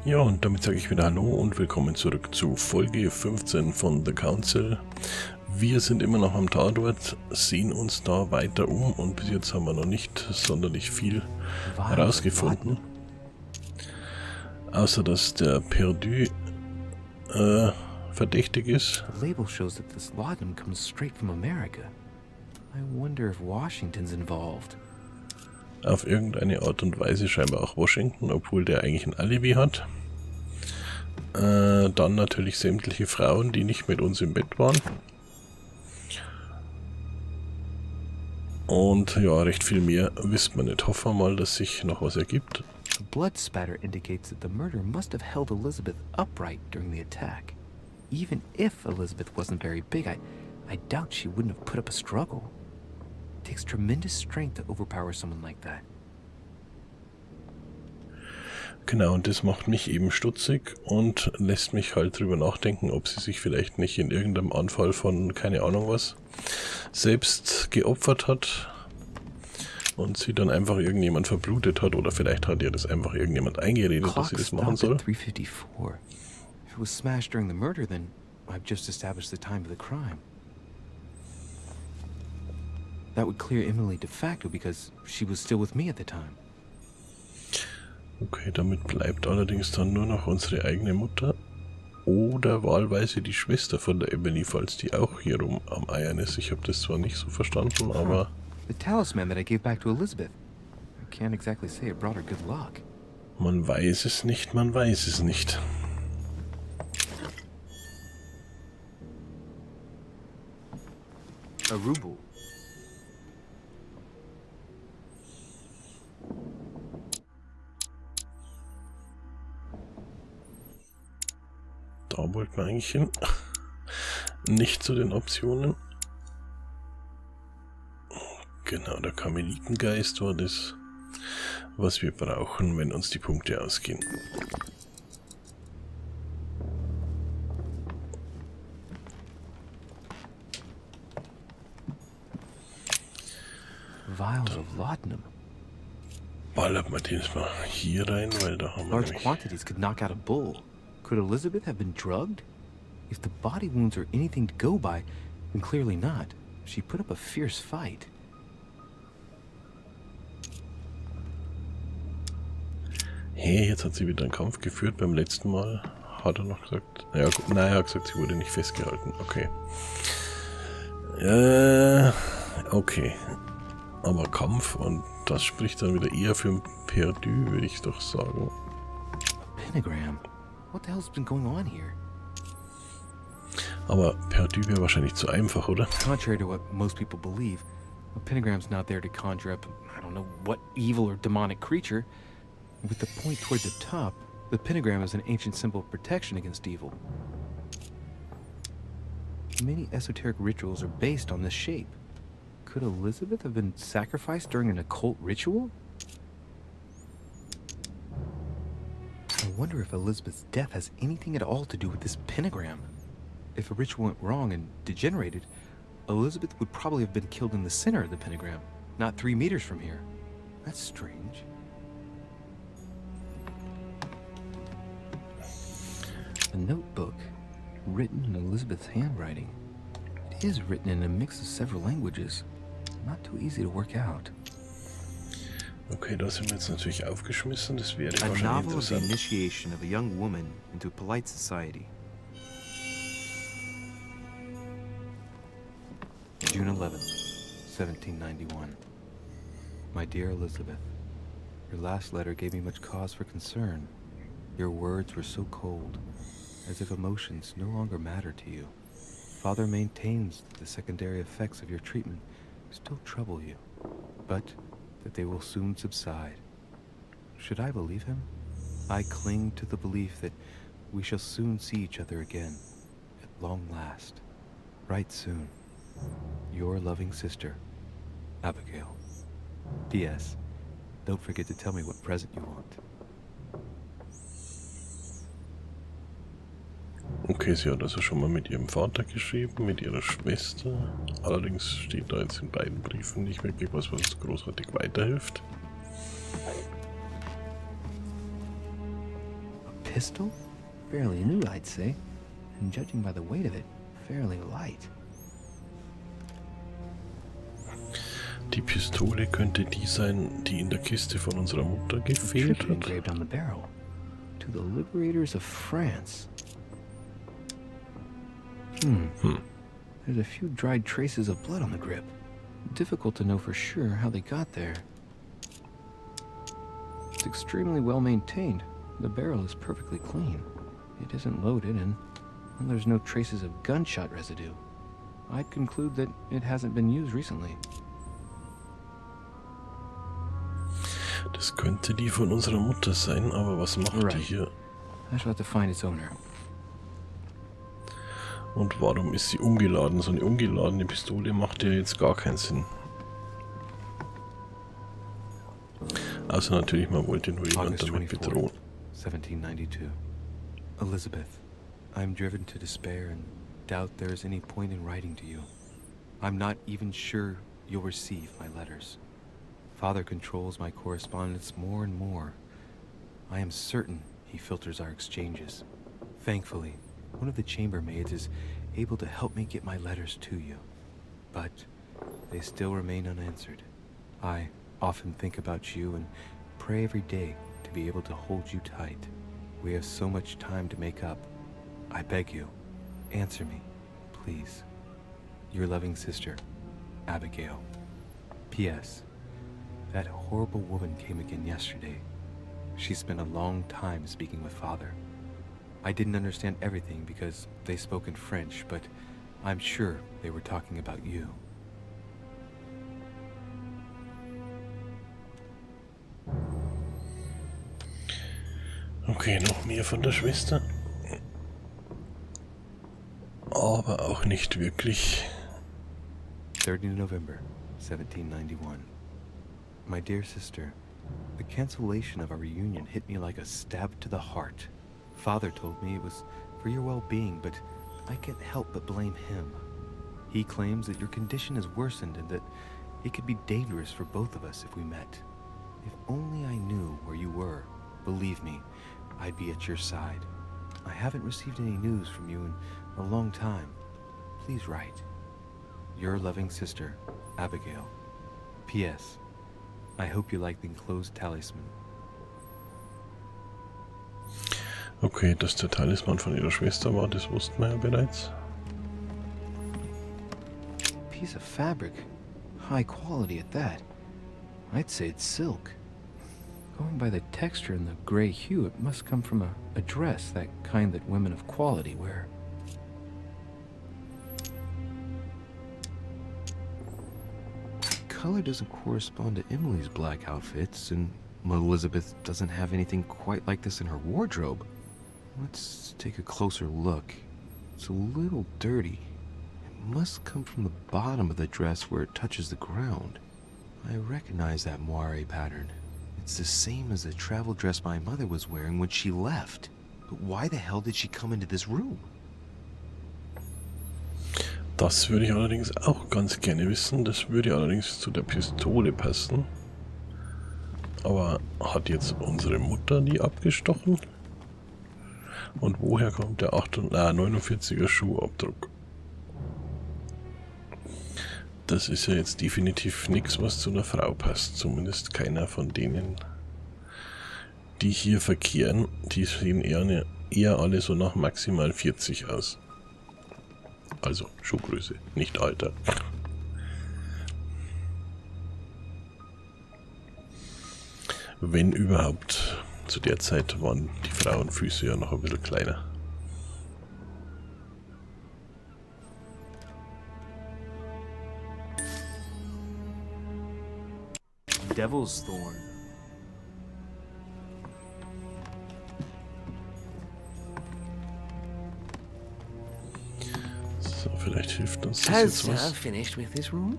Ja, und damit sage ich wieder Hallo und willkommen zurück zu Folge 15 von The Council. Wir sind immer noch am Tatort, sehen uns da weiter um und bis jetzt haben wir noch nicht sonderlich viel herausgefunden. Außer dass der Perdu verdächtig ist. The label shows that this laudanum comes straight from America. I wonder if Washington's involved. Auf irgendeine Art und Weise scheinbar auch Washington, obwohl der eigentlich ein Alibi hat. Dann natürlich sämtliche Frauen, die nicht mit uns im Bett waren. Und ja, recht viel mehr wissen wir nicht. Hoffen wir mal, dass sich noch was ergibt. The blood spatter indicates that the murderer must have held Elizabeth upright during the attack. Even if Elizabeth wasn't very big, I doubt she wouldn't have put up a struggle. It takes tremendous strength to overpower someone like that. Genau, und das macht mich eben stutzig und lässt mich halt drüber nachdenken, ob sie sich vielleicht nicht in irgendeinem Anfall von keine Ahnung was selbst geopfert hat und sie dann einfach irgendjemand verblutet hat, oder vielleicht hat ihr das einfach irgendjemand eingeredet, dass sie das machen soll. 3:54. If it was smashed during the murder, then I've just established the time of the crime. That would clear Emily de facto because she was still with me at the time. Okay, damit bleibt allerdings dann nur noch unsere eigene Mutter oder wahlweise die Schwester von der Emily, falls die auch hier rum am Eiern ist. Ich habe das zwar nicht so verstanden, aber... The talisman that I gave back to Elizabeth. I can't exactly say it brought her good luck. Man weiß es nicht, man weiß es nicht. A ruble. Da wollten wir eigentlich hin. Nicht zu den Optionen. Genau, der Karmelitengeist war das, was wir brauchen, wenn uns die Punkte ausgehen. Vials of laudanum. Ballert man den mal hier rein, weil da haben wir Large nämlich... quantities could knock out a bull. Could Elizabeth have been drugged? If the body wounds are anything to go by, then clearly not. She put up a fierce fight. Hey, jetzt hat sie wieder einen Kampf geführt. Beim letzten Mal hat er noch gesagt... Ja, nein, er hat gesagt, sie wurde nicht festgehalten. Okay. Okay. Aber Kampf, und das spricht dann wieder eher für ein Perdu, würde ich doch sagen. Pentagram. What the hell's been going on here? Aber Perdu wäre wahrscheinlich zu einfach, oder? Contrary to what most people believe, a pentagram's not there to conjure up, I don't know what evil or demonic creature. With the point toward the top, the pentagram is an ancient symbol of protection against evil. Many esoteric rituals are based on this shape. Could Elizabeth have been sacrificed during an occult ritual? I wonder if Elizabeth's death has anything at all to do with this pentagram. If a ritual went wrong and degenerated, Elizabeth would probably have been killed in the center of the pentagram, not 3 meters from here. That's strange. A notebook, written in Elizabeth's handwriting. It is written in a mix of several languages. Not too easy to work out. Okay, da sind wir jetzt natürlich aufgeschmissen. Das wäre A wahrscheinlich novel of the interessant. initiation of a young woman into polite society. June 11th, 1791. My dear Elizabeth, your last letter gave me much cause for concern. Your words were so cold, as if emotions no longer matter to you. Father maintains that the secondary effects of your treatment still trouble you, but that they will soon subside. Should I believe him? I cling to the belief that we shall soon see each other again, at long last. Right soon. Your loving sister, Abigail. P.S. Don't forget to tell me what present you want. Okay, sie hat also schon mal mit ihrem Vater geschrieben, mit ihrer Schwester. Allerdings steht da jetzt in beiden Briefen nicht wirklich was, was uns großartig weiterhilft. pistol? Fairly new, I'd say. And judging by the weight of it, fairly light. Die Pistole könnte die sein, die in der Kiste von unserer Mutter gefehlt hat. Engraved on the barrel. To the liberators of France. There's a few dried traces of blood on the grip. Difficult to know for sure how they got there. It's extremely well maintained. The barrel is perfectly clean. It isn't loaded, and well, there's no traces of gunshot residue. I'd conclude that it hasn't been used recently. Das könnte die von unserer Mutter sein, aber was macht die hier? I shall have to find its owner. Und warum ist sie umgeladen? So eine umgeladene Pistole macht ja jetzt gar keinen Sinn. Also natürlich, man wollte nur jemand damit bedrohen. 1792. Elizabeth, I'm driven to despair and doubt there is any point in writing to you. I'm not even sure you'll receive my letters. Father controls my correspondence more and more. I am certain he filters our exchanges. Thankfully, one of the chambermaids is able to help me get my letters to you. But they still remain unanswered. I often think about you and pray every day to be able to hold you tight. We have so much time to make up. I beg you, answer me, please. Your loving sister, Abigail. P.S. That horrible woman came again yesterday. She spent a long time speaking with Father. I didn't understand everything because they spoke in French, but I'm sure they were talking about you. Okay, noch mehr von der Schwester. Aber auch nicht wirklich. 30 November, 1791. My dear sister, the cancellation of our reunion hit me like a stab to the heart. Father told me it was for your well-being, but I can't help but blame him. He claims that your condition has worsened and that it could be dangerous for both of us if we met. If only I knew where you were, believe me, I'd be at your side. I haven't received any news from you in a long time. Please write. Your loving sister, Abigail. P.S. I hope you like the enclosed talisman. Okay, dass der Talisman von ihrer Schwester war, das wussten wir ja bereits. Piece of fabric. High quality at that. I'd say it's silk. Going by the texture and the gray hue, it must come from a dress, that kind that women of quality wear. Color doesn't correspond to Emily's black outfits, and Elizabeth doesn't have anything quite like this in her wardrobe. Let's take a closer look. It's a little dirty. It must come from the bottom of the dress where it touches the ground. I recognize that moire pattern. It's the same as the travel dress my mother was wearing when she left. But why the hell did she come into this room? Das würde ich allerdings auch ganz gerne wissen. Das würde allerdings zu der Pistole passen. Aber hat jetzt unsere Mutter die abgestochen? Und woher kommt der 49er Schuhabdruck? Das ist ja jetzt definitiv nichts, was zu einer Frau passt. Zumindest keiner von denen, die hier verkehren. Die sehen eher alle so nach maximal 40 aus. Also Schuhgröße, nicht Alter. Wenn überhaupt. Zu der Zeit waren die Frauenfüße ja noch ein bisschen kleiner. Devil's Thorn. So, vielleicht hilft uns das Has jetzt Sir was. finished with this room?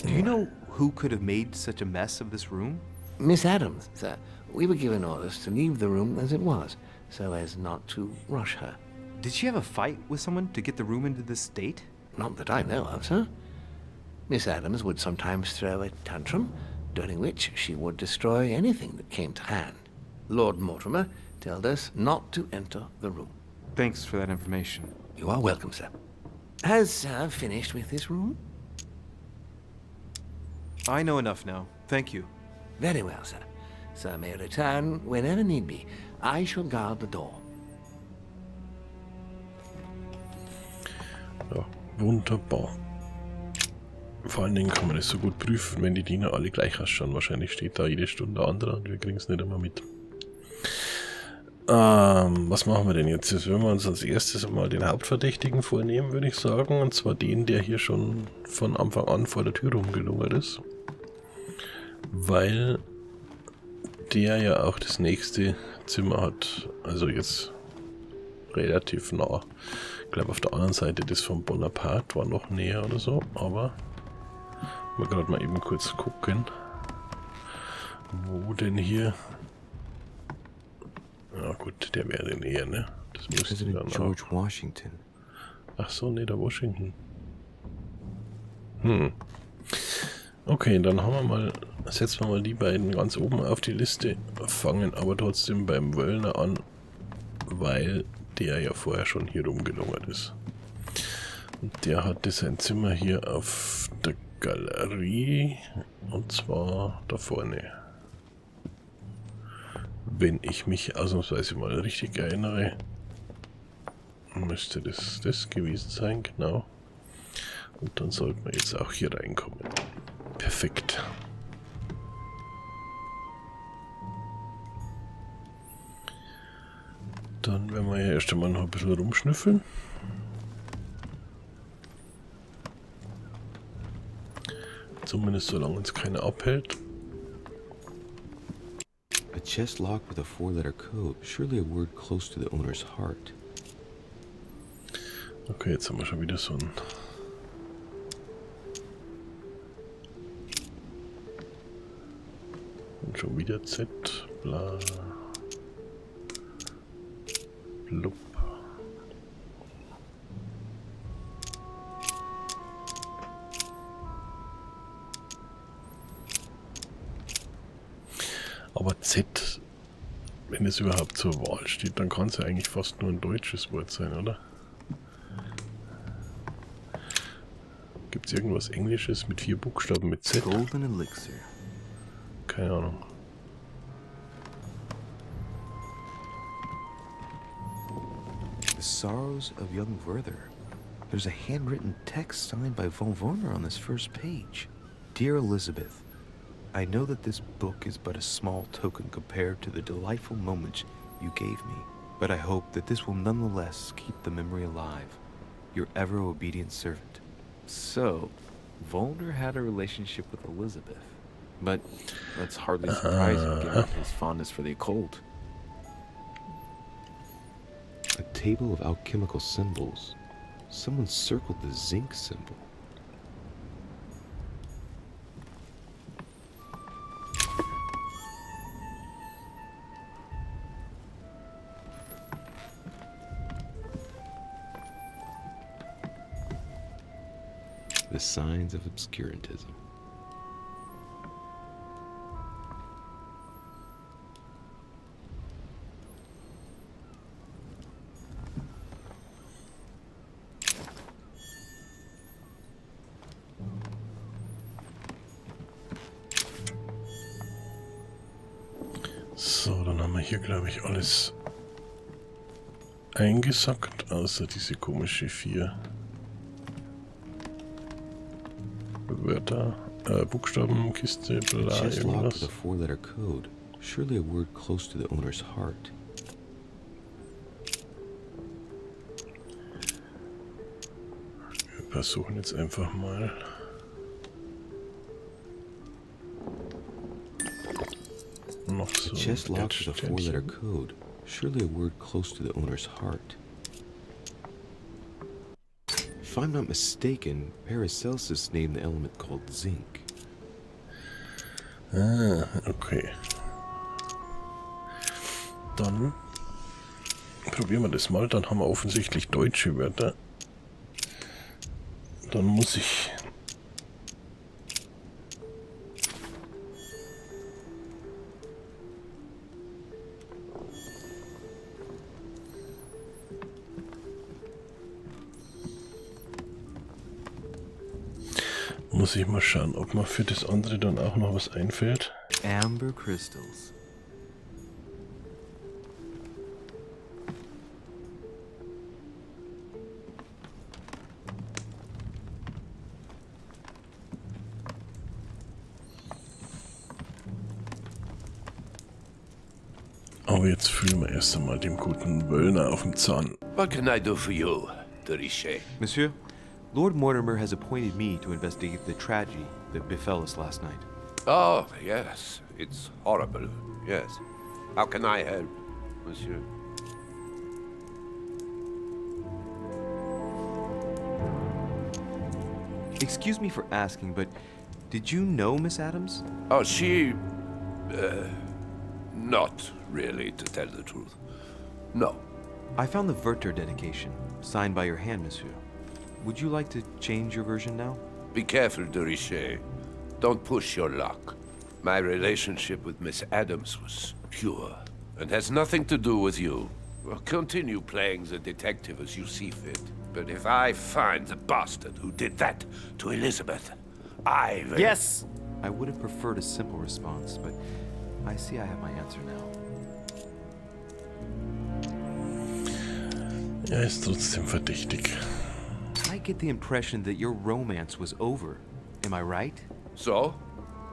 Do you know who could have made such a mess of this room? Miss Adams, sir. We were given orders to leave the room as it was, so as not to rush her. Did she have a fight with someone to get the room into this state? Not that I know of, sir. Miss Adams would sometimes throw a tantrum, during which she would destroy anything that came to hand. Lord Mortimer told us not to enter the room. Thanks for that information. You are welcome, sir. Has Sir finished with this room? I know enough now. Thank you. Very well, sir. Sir may return whenever need be. I shall guard the door. Ja, wunderbar. Vor allen Dingen kann man das so gut prüfen, wenn die Diener alle gleich ausschauen. Wahrscheinlich steht da jede Stunde der andere und wir kriegen es nicht immer mit. Was machen wir denn jetzt? Jetzt werden wir uns als erstes einmal den Hauptverdächtigen vornehmen, würde ich sagen. Und zwar den, der hier schon von Anfang an vor der Tür rumgelungert ist. Weil der ja auch das nächste Zimmer hat. Also jetzt relativ nah. Ich glaube auf der anderen Seite das von Bonaparte war noch näher oder so. Aber wir gerade mal eben kurz gucken, wo denn hier... Ja gut, der wäre näher, ne? Das müsste President dann George auch... Washington. Ach so, ne, der Washington. Okay, dann haben wir mal... Setzen wir mal die beiden ganz oben auf die Liste, fangen aber trotzdem beim Woellner an, weil der ja vorher schon hier rumgelungert ist. Und der hatte sein Zimmer hier auf der Galerie, und zwar da vorne. Wenn ich mich ausnahmsweise mal richtig erinnere, müsste das gewesen sein, genau. Und dann sollten wir jetzt auch hier reinkommen. Perfekt. Dann werden wir ja erst einmal noch ein bisschen rumschnüffeln. Zumindest solange uns keiner abhält. A chest locked with a 4-letter code. Surely a word close to the owner's heart. Okay, jetzt haben wir schon wieder so ein... Und schon wieder Z, bla... Blub. Aber Z, wenn es überhaupt zur Wahl steht, dann kann es ja eigentlich fast nur ein deutsches Wort sein, oder? Gibt es irgendwas Englisches mit 4 Buchstaben mit Z? Golden Elixir. Keine Ahnung. The Sorrows of Young Werther. There's a handwritten text signed by Woellner on this first page. Dear Elizabeth, I know that this book is but a small token compared to the delightful moments you gave me, but I hope that this will nonetheless keep the memory alive. Your ever-obedient servant. So, Woellner had a relationship with Elizabeth. But that's hardly surprising given his fondness for the occult. A table of alchemical symbols. Someone circled the zinc symbol. The signs of obscurantism. So, dann haben wir hier, glaube ich, alles eingesackt, außer diese komische 4 Wörter, Buchstabenkiste, bla, Chest locked with a irgendwas. 4-letter code. Surely a word close to the owner's heart. Wir versuchen jetzt einfach mal. Noch so A chest ein locked with a 4-letter Sternchen. code. Surely a word close to the owner's heart. If I'm not mistaken, Paracelsus named the element called zinc. Ah, okay. Dann probieren wir das mal. Dann haben wir offensichtlich deutsche Wörter. Dann muss ich... muss ich mal schauen, ob mir für das andere dann auch noch was einfällt. Amber crystals. Aber jetzt fühlen wir erst einmal dem guten Woellner auf den Zahn. What can I do for you, Richets? Monsieur, Lord Mortimer has appointed me to investigate the tragedy that befell us last night. Oh, yes. It's horrible. Yes. How can I help, monsieur? Excuse me for asking, but did you know Miss Adams? Oh, she... not really, to tell the truth. No. I found the Werther dedication, signed by your hand, monsieur. Would you like to change your version now? Be careful, Richets. Don't push your luck. My relationship with Miss Adams was pure, and has nothing to do with you. Well, continue playing the detective as you see fit. But if I find the bastard who did that to Elizabeth, I will... Yes! I would have preferred a simple response, but I see I have my answer now. Er ist trotzdem verdächtig. I get the impression that your romance was over. Am I right? So?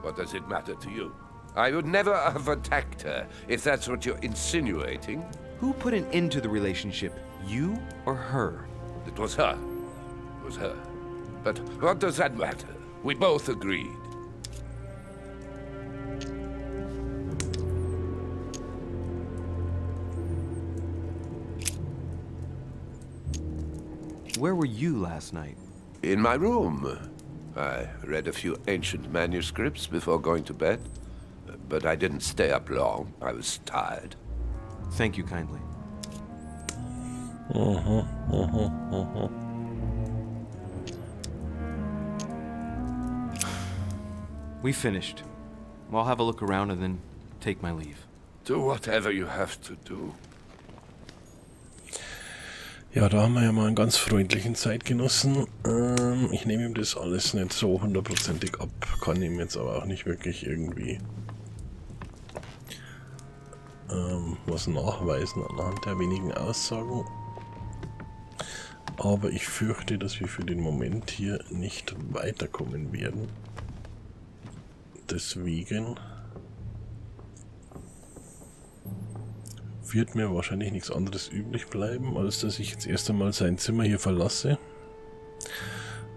What does it matter to you? I would never have attacked her, if that's what you're insinuating. Who put an end to the relationship? You or her? It was her. It was her. But what does that matter? We both agreed. Where were you last night? In my room. I read a few ancient manuscripts before going to bed. But I didn't stay up long. I was tired. Thank you kindly. We finished. I'll have a look around and then take my leave. Do whatever you have to do. Ja, da haben wir ja mal einen ganz freundlichen Zeitgenossen. Ich nehme ihm das alles nicht so hundertprozentig ab, kann ihm jetzt aber auch nicht wirklich irgendwie was nachweisen anhand der wenigen Aussagen. Aber ich fürchte, dass wir für den Moment hier nicht weiterkommen werden. Deswegen wird mir wahrscheinlich nichts anderes übrig bleiben, als dass ich jetzt erst einmal sein Zimmer hier verlasse.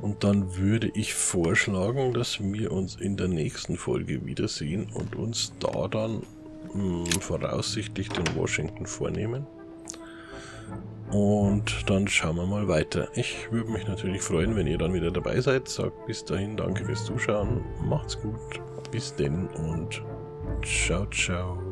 Und dann würde ich vorschlagen, dass wir uns in der nächsten Folge wiedersehen und uns da dann voraussichtlich den Washington vornehmen. Und dann schauen wir mal weiter. Ich würde mich natürlich freuen, wenn ihr dann wieder dabei seid. Sagt bis dahin, danke fürs Zuschauen, macht's gut, bis denn und ciao, ciao.